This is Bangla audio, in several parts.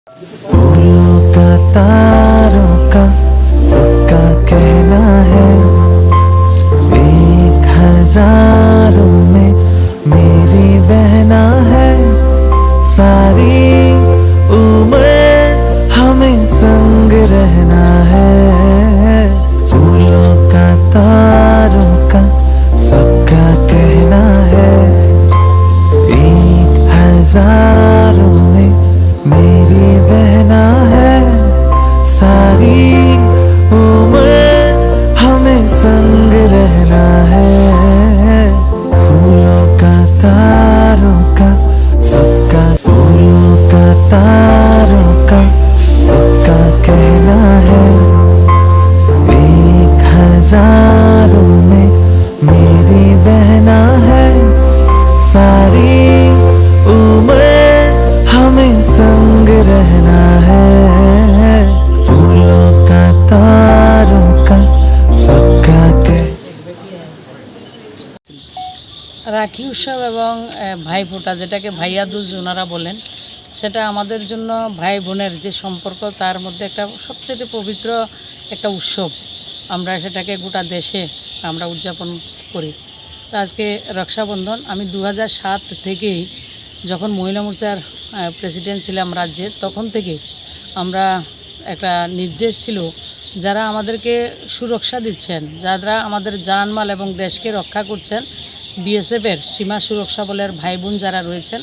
फूलों का तारों का सबका कहना है, 1000 में मेरी बहना है। सारी उम्र हमें संग रहना है। फूलों का तारों का सबका कहना है, 1000 में मेरी बहना है। सारी उम्र हमें संग रहना है। फूलों का तारों का सबका, फूलों का तारों का सबका कहना है, 1000 में मेरी बहना है। सारी उम्र हमें संग रहना है। फूलों का तारों का सबका कह। রাখি উৎসব এবং ভাইফোঁটা, যেটাকে ভাইয়া দুজ ওনারা বলেন, সেটা আমাদের জন্য ভাই বোনের যে সম্পর্ক তার মধ্যে একটা সবচেয়ে পবিত্র একটা উৎসব। আমরা সেটাকে গোটা দেশে আমরা উদযাপন করি। তো আজকে রক্ষাবন্ধন, আমি 2007 থেকেই যখন মহিলা মোর্চার প্রেসিডেন্ট ছিলাম রাজ্যের, তখন থেকে আমরা একটা নির্দেশ ছিল, যারা আমাদেরকে সুরক্ষা দিচ্ছেন, যারা আমাদের জানমাল এবং দেশকে রক্ষা করছেন, বিএসএফের সীমা সুরক্ষা বলের ভাই বোন যারা রয়েছেন,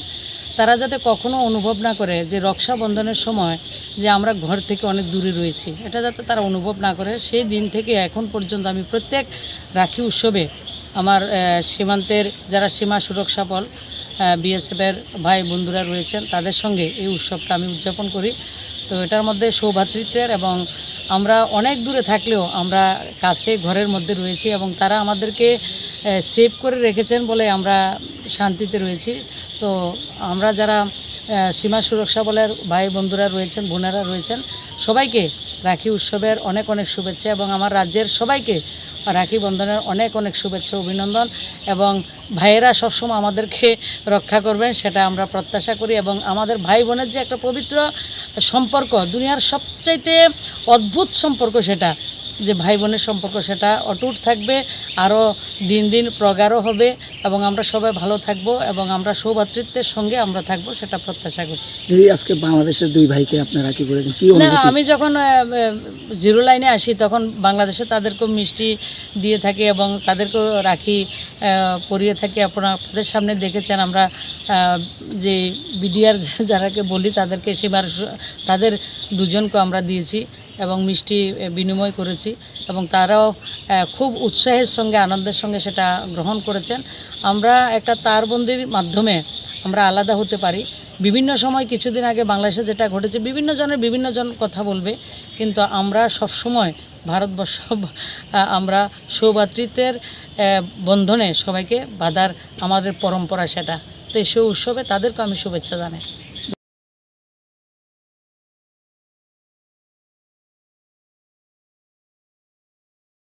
তারা যাতে কখনো অনুভব না করে যে রক্ষাবন্ধনের সময় যে আমরা ঘর থেকে অনেক দূরে রয়েছি, এটা যাতে তারা অনুভব না করে, সেই দিন থেকে এখন পর্যন্ত আমি প্রত্যেক রাখি উৎসবে আমার সীমান্তের যারা সীমা সুরক্ষা বল বিএসএফের ভাই বন্ধুরা রয়েছেন, তাদের সঙ্গে এই উৎসবটা আমি উদযাপন করি। তো এটার মধ্যে সৌভ্রাতৃত্বের, এবং আমরা অনেক দূরে থাকলেও আমরা কাছে ঘরের মধ্যে রয়েছি, এবং তারা আমাদেরকে সেভ করে রেখেছেন বলে আমরা শান্তিতে রয়েছি। তো আমরা যারা সীমা সুরক্ষা বলের ভাই বন্ধুরা রয়েছেন, বোনেরা রয়েছেন, সবাইকে রাখি উৎসবের অনেক অনেক শুভেচ্ছা, এবং আমার রাজ্যের সবাইকে রাখি বন্ধনের অনেক অনেক শুভেচ্ছা, অভিনন্দন। এবং ভাইয়েরা সবসময় আমাদেরকে রক্ষা করবেন সেটা আমরা প্রত্যাশা করি। এবং আমাদের ভাই বোনের যে একটা পবিত্র সম্পর্ক, দুনিয়ার সবচাইতে অদ্ভুত সম্পর্ক সেটা, যে ভাই বোনের সম্পর্ক, সেটা অটুট থাকবে, আরও দিন দিন প্রগাঢ় হবে, এবং আমরা সবাই ভালো থাকব, এবং আমরা সৌভ্রাতৃত্বের সঙ্গে আমরা থাকব, সেটা প্রত্যাশা করছি। দিদি, আজকে বাংলাদেশের দুই ভাইকে আপনারা কি করেছেন, কি অনুভূতি? আমি যখন জিরো লাইনে আসি তখন বাংলাদেশে তাদেরকেও মিষ্টি দিয়ে থাকি এবং তাদেরকেও রাখি পরিয়ে থাকি। আপনাদের সামনে দেখেছেন আমরা যে বিডিআর যারাকে বলি তাদেরকে সীমার, তাদের দুজনকে আমরা দিয়েছি এবং মিষ্টি বিনিময় করেছি, এবং তারাও খুব উৎসাহের সঙ্গে আনন্দের সঙ্গে সেটা গ্রহণ করেছেন। আমরা একটা তারবন্দির মাধ্যমে আমরা আলাদা হতে পারি। বিভিন্ন সময় কিছুদিন আগে বাংলাদেশে যেটা ঘটেছে, বিভিন্ন জন কথা বলবে, কিন্তু আমরা সব সময় ভারতবর্ষ, আমরা সৌভ্রাতৃত্বের বন্ধনে সবাইকে বাঁধার আমাদের পরম্পরা সেটা। তো এই উৎসবে তাদেরকে আমি শুভেচ্ছা জানাই।